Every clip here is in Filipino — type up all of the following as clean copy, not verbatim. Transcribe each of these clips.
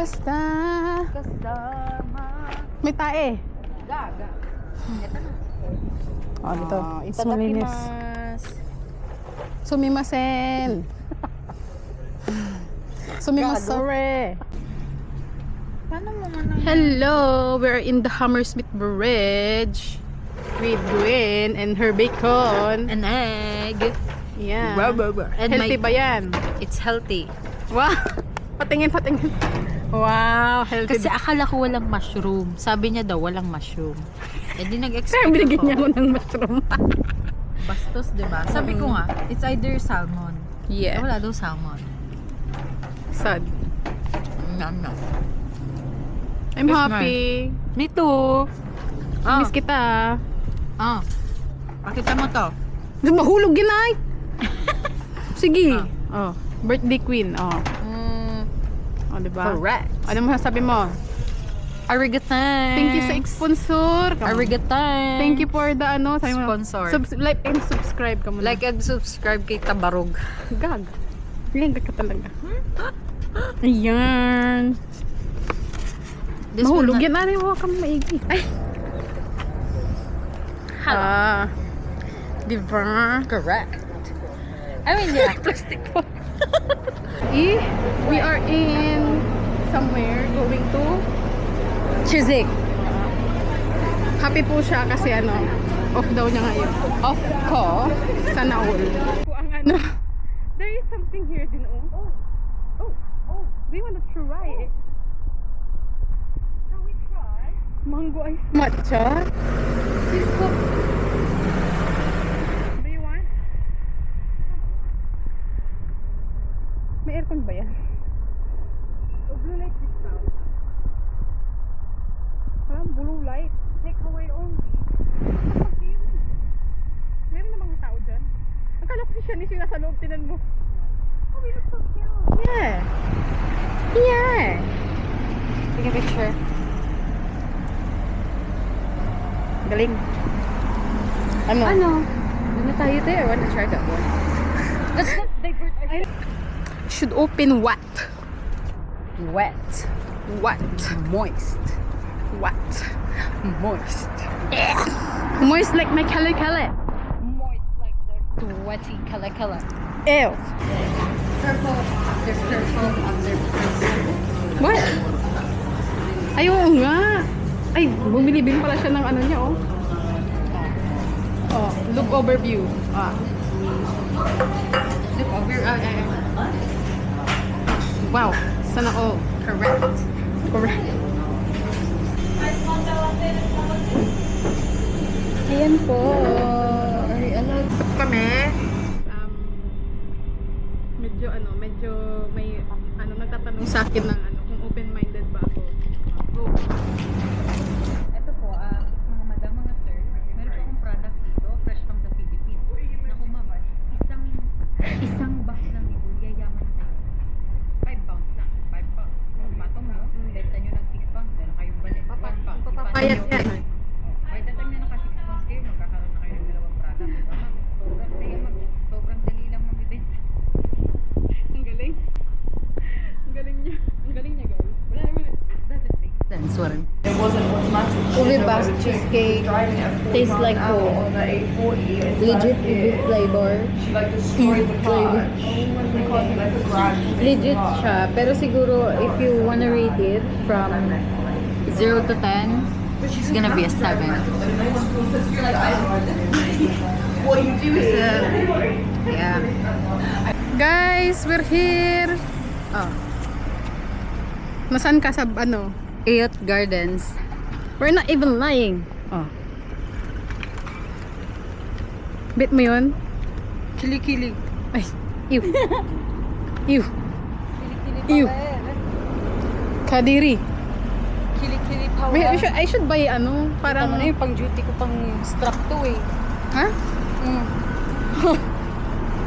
basta. Kasama. May tae. Gaga. Ito na. Oh, dito. Mas malinis. Itadakimasu. Sumimasen. Sumimasore. Paano mo man ang... Hello, we're in the Hammersmith Bridge with Gwen and her bacon. An egg. Yeah. And Healthy ba yan? It's healthy. Wow. Patingin. Wow, healthy. Kasi akala ko walang mushroom. Sabi niya daw walang mushroom. Eh di Kaya nag-expect binigyan niya ako. ako ng mushroom. Bastos, diba? Sabi ko nga, it's either salmon. Yeah. Eh, wala daw salmon. Sad. No. I'm Yes, happy. Me too. Miss kita. Pakita mo to. Mahulog yun ay. Sige. Oh, birthday queen. Oh, diba? Correct. Ano masasabi mo? Arigatai. Thank you sa sponsor. Arigatai. Thank you for the sabi mo, Sponsor. like and subscribe ka muna. Like and subscribe kay Tabarog. Gag. Liga ka talaga. Ayan. Mahulog yan. Ari, huwag kang maigi. Ay. Hala. Diba? Correct. I mean, yeah. Plastic po. We are in somewhere going to Chiswick. happy po siya kasi off daw niya ngayon. Off ko sa Naul. Ang there is something here din oh. Do you wanna try it? Shall we try? Mango ice matcha? This cup. Do you want? May aircon ba yan? Blue light discount. Blue light? Take away only. Meron na mga tao dyan? Akala ko siya yung nasa loob, tinan mo. Oh, we look so cute. Yeah. Take a picture. Galing. Ano tayo there? I wanna try that one. Let's not divert our Should open what? wet. What? Moist. What? Moist. Moist like my kale. Moist like the sweaty kala. Ew. Purple. There's purple under purple. What? Ay, oo nga. Ay, bumili pala siya ng niya, oh. Oh, look overview. Look over. Wow. Sana all. Correct. Ayan po. Ay, Kami. Medyo may nagtatanong sa akin ng kung open-minded ba ako. Ito po, mga madam, mga sir, meron po akong product dito, fresh from the Philippines. Naku ma'am, isang box lang nito, yayaman na kayo. 5 pounds lang, 5 pounds. Kung patong nyo, benta nyo ng 6 pounds, meron kayong balik. 1 pound. Papayat yan. By the time na naka 6 pounds kayo, magkakaroon na kayo ng dalawang product. Diba ma'am? Sobrang dali lang magbibenta. Ang galing. Ang galing niya, guys. Wala naman. Doesn't make sense, Warren. It wasn't automatic. Uvibas cheesecake tastes like home. Legit Ubi flavor. She like destroyed the car. They caused me like a grand. Legit siya. Pero siguro, if you wanna rate it from 0 to 10, it's gonna be a 7. What you do is Yeah. Guys, we're here. Nasaan ka sa Ayot Gardens. We're not even lying. Bet mo yun? Kili-kili. Ay, ew. Ew. Kili-kili Ew. Kadiri. Kili-kili power. I should buy parang Parang yung pang duty ko pang strap to eh. ha?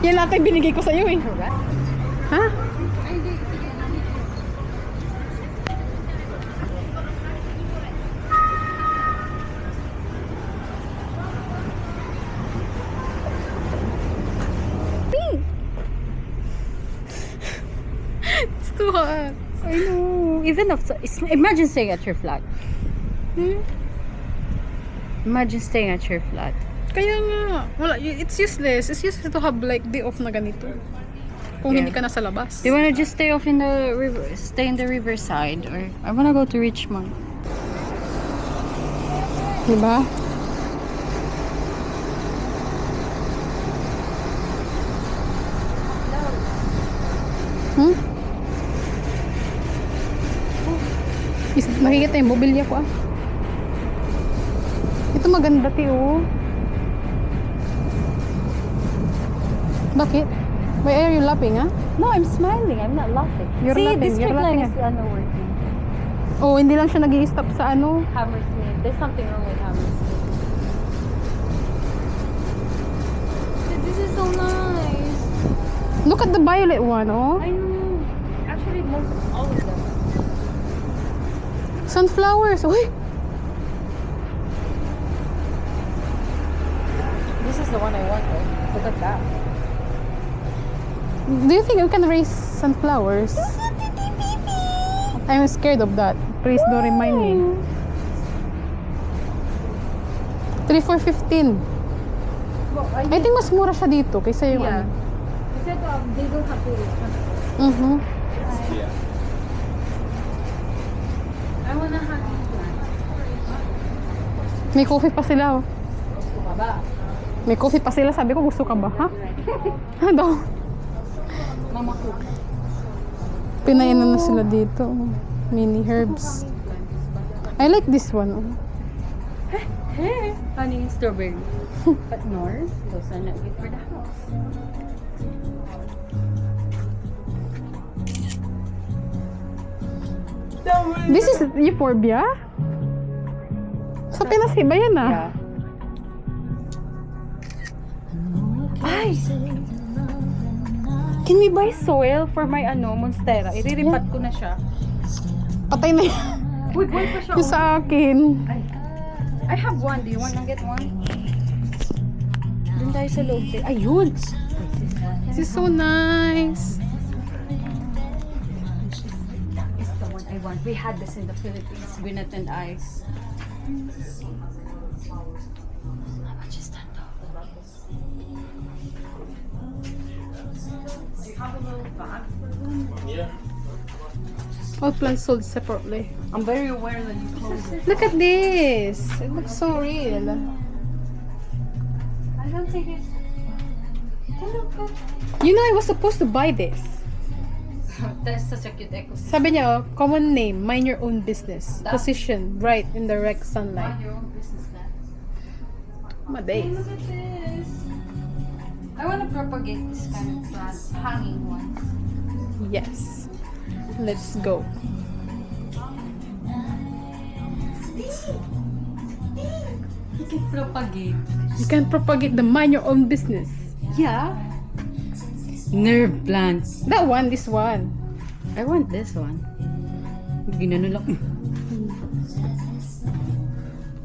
Yan lahat ay binigay ko sa iyo eh. Correct. Ha? It's too hot. I know. even if imagine staying at your flat. Hmm? Imagine staying at your flat. Kaya nga, wala, it's useless. It's useless to have like day off na ganito. Kung Yeah. hindi ka nasa labas. Do you wanna just stay off in the river, stay in the riverside, or I wanna go to Richmond. Diba? Hmm? Nakikita yung mobilya ko ah. Ito maganda tiyo. Bakit? Why are you laughing ah? No, I'm smiling. I'm not laughing. You're See, laughing. this You're straight line laughing, is working. Oh, hindi lang siya nag-i-stop sa ano. Hammersmith. There's something wrong with Hammersmith. This is so nice. Look at the violet one, oh. I know. Actually, most of all of them. Sunflowers. Uy! This is the one I want. Look at that. Do you think we can raise sunflowers? I'm scared of that. Please don't remind me. 3,415. Well, I think mas mura siya dito kaysa yung yeah. ano. You said they don't have to. Mhm. I wanna hang plants. May coffee pa sila, oh. Gusto ka ba? May coffee pa sila. Sabi ko, gusto ka ba? Ha? Ano? Mama ko. Pinayanan na sila dito. Mini herbs. I like this one, oh. Hey, honey strawberry. But North, those are not good for the house. This is euphorbia? Sa Pinas, iba yan, ah. Yeah. Ay! Can we buy soil for my monstera? Iriripat ko na siya. Patay na yan. Uy, buhay pa siya. Yung sa akin. Ay. I have one. Do you want to get one? Doon tayo sa loob. Ayun! This is so nice. It's the one I want. We had this in the Philippines. Gwyneth and Ice. How much is that though? Do you have a little bag for them? All plants sold separately. I'm very aware that you close it. Look at this. It looks so real. I don't think it's... You know, I was supposed to buy this. That's such a cute ecosystem. Sabi niya, oh, common name, mind your own business. That- Position, bright in direct sunlight. Mind your own business now. Madays. Look at this. I want to propagate this kind of plant, hanging ones. Yes. Let's go. You can propagate. You can propagate the mind your own business. Yeah. Nerve plants. That one, this one. I want this one. Ginano lang.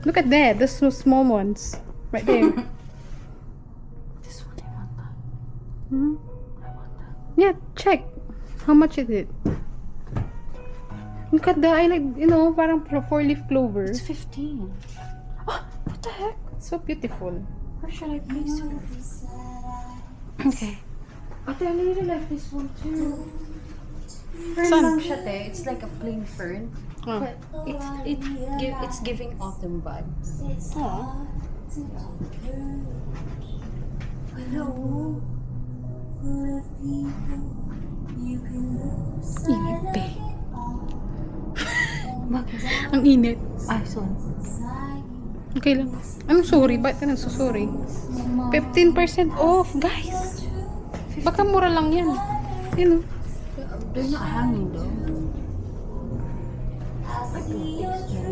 Look at that. Those two small ones. Right there. This one, I want that. Mhm. I want that. Yeah, check. How much is it? Look at the, I like, you know, parang four-leaf clover. It's 15. Oh, what the heck? So beautiful. Where should I place it? Okay. Ate, I really like this one too. Fern Saan? lang siya, te. It's like a plain fern. Oh. But it's giving autumn vibes. Aw. Init, be. Bakit? Ang init. Ay, sorry. Okay lang. Anong sorry? Ba't ka nagsusorry? 15% off, guys. Baka mura lang yan. Yun, oh. They're not hanging though.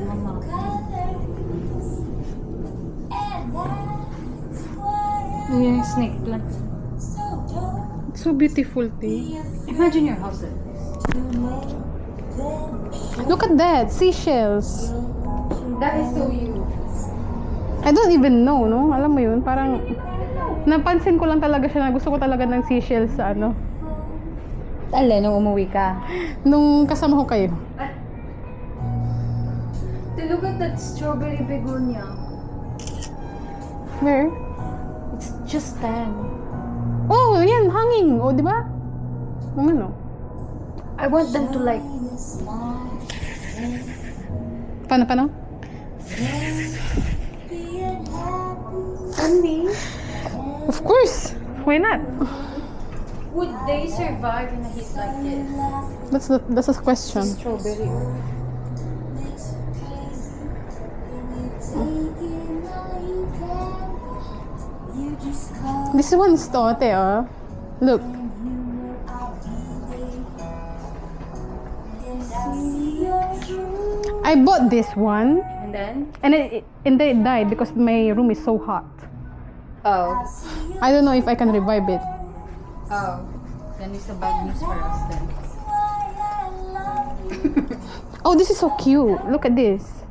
Mama. Yeah, snake plant. It's so beautiful, te. Imagine your house like this. Look at that. Seashells. That is so you. I don't even know, no? Alam mo yun, parang napansin ko lang talaga siya na gusto ko talaga ng seashells sa ano. Alin, nung umuwi ka? Nung kasama ko kayo. Look at that strawberry begonia. Where? It's just 10. Oh, yan, hanging. Oh, di ba? Ano? I want them to like... Paano? Only? Of course. Why not? Would they survive in a heat like this? That's a question. Strawberry. This one's tote, oh. Look. I bought this one, And then? and it died because my room is so hot. Oh. I don't know if I can revive it. Oh. Then it's a bad news for us then. Oh, this is so cute. Look at this.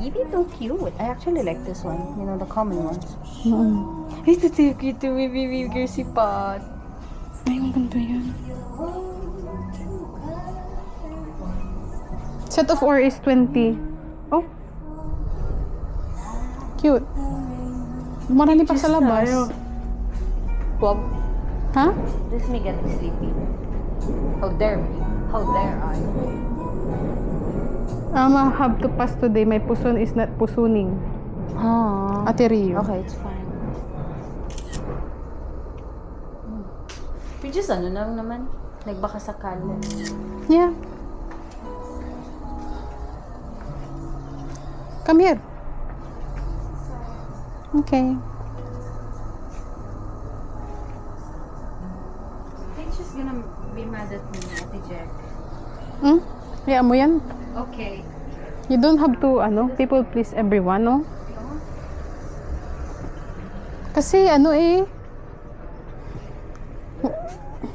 Maybe too cute. I actually like this one. You know, the common ones. Mm. It's so cute to me, baby. Girls pot. Ay, ang ganda yan. Set of ore is 20. Oh. Cute. Marami pa sa labas. Bob, Ha? this me getting sleepy. How dare me? How dare I? Have to pass today. My puson is not pusuning. Oh. Ate Rio. Okay, it's fine. We just ano lang naman. Nagbaka sakali. Yeah. Come here. Okay. I think she's gonna be mad at me, Ate Jack. Hmm? Hayaan mo yan. Okay. You don't have to, people please everyone, no? Kasi,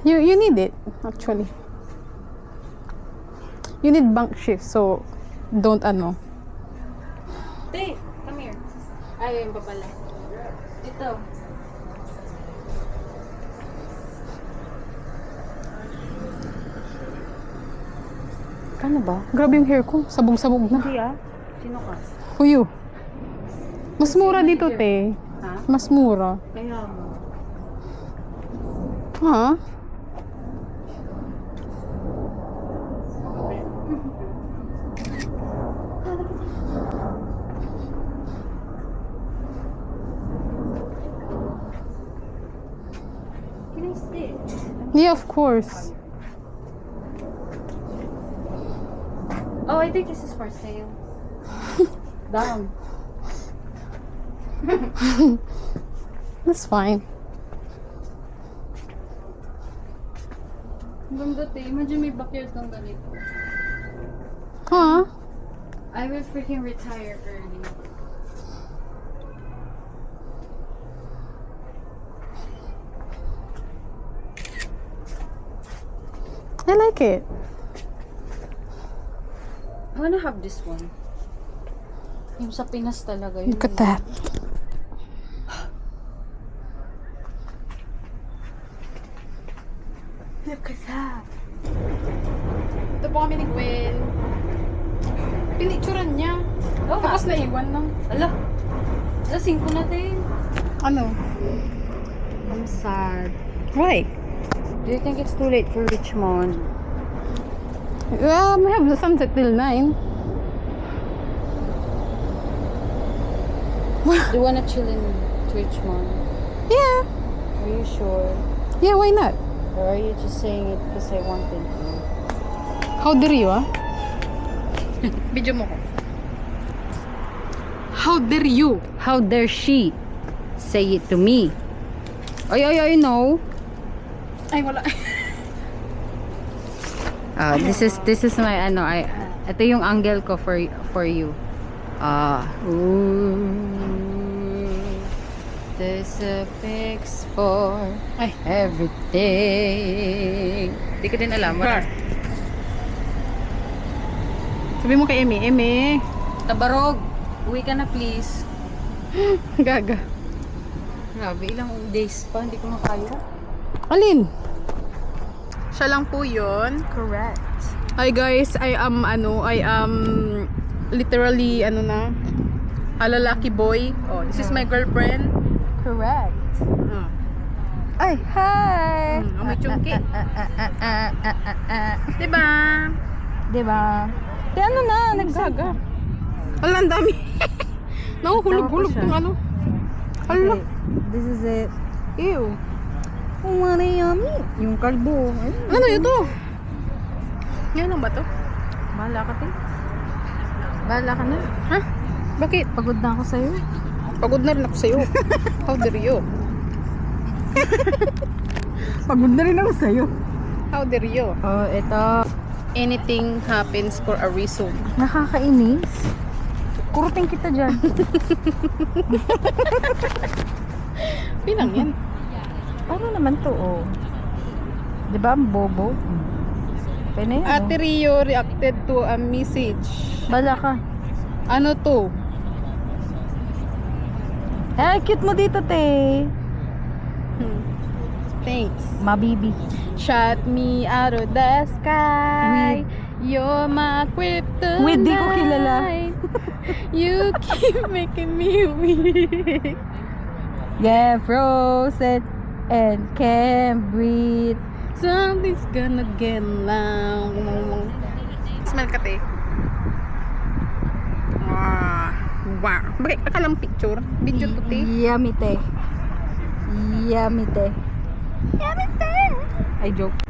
you need it, actually. You need bank shift, so, don't, Hey, come here. Ay, yun pa pala. Ito. Kano ba? Grabe yung hair ko, sabog-sabog na. Hindi ah. Sino ka? Huyo. Mas mura dito, te. Ha? Mas mura. Kaya mo. Ha? Can I sit? Yeah, of course. Oh, I think this is for sale. Damn. That's fine. Ganda te. Imagine may backyard kang ganito. Huh? I will freaking retire early. I like it. I wanna have this one. Yung sa Pinas talaga. Yun Look at that. Look at that. Ito po kami ni Gwen. Pinicturan niya. Oh, Tapos naiwan lang. Ala. Lasing ko na din. Ano? I'm sad. Why? Do you think it's too late for Richmond? We have the sunset till 9. Do you wanna chill in Richmond? Yeah. Are you sure? Yeah, why not? Or are you just saying it because I wanted to? How dare you, ah? Video mo ko. How dare you? How dare she say it to me? Ay, no. Ay, wala. This is my ito yung angle ko for you. There's a fix for Ay. everything. Hindi ko din alam. Car. Sabi mo kay Eme, Tabarog, uwi ka na please. gaga. Grabe, ilang days pa, hindi ko na kaya. Alin? Siya lang po yun. Correct. Hi guys, I am literally, ano na, a lalaki boy. Oh, this is my girlfriend. Correct. Oh. Ay, hi! May chungki. Diba? Diba? Di ano na, Nagsaga. Ala, ang dami. Nahuhulog-hulog Tawa ko siya. tong ano. Ala. Okay, this is it. Ew. Oh, yummy. Yung kalbo. Ay, Ano ito? Yan lang ba to? bahala ka, te. Bahala ka na. Ha? Bakit? Pagod na ako sa'yo. Pagod na rin ako sa'yo. How dare you? Pagod na rin ako sa'yo. How dare you? Oh, ito. Anything happens for a reason. Nakakainis. Kuruting kita dyan. Pinang yan. Ano naman to, oh. Diba, ang bobo? Pwede yan, Ate oh. Rio reacted to a message. Bala ka. Ano to? Eh, cute mo dito, te. Thanks. Mabibi. Shot me out of the sky. You're my kryptonite. With, di ko kilala. You keep making me weak. Yeah, frozen and can't breathe. Something's gonna get loud. Smell ka, te. Wow. Bakit akalang picture? Video to, te. Yummy, te. Yummy, te. Yummy, te. Ay, joke.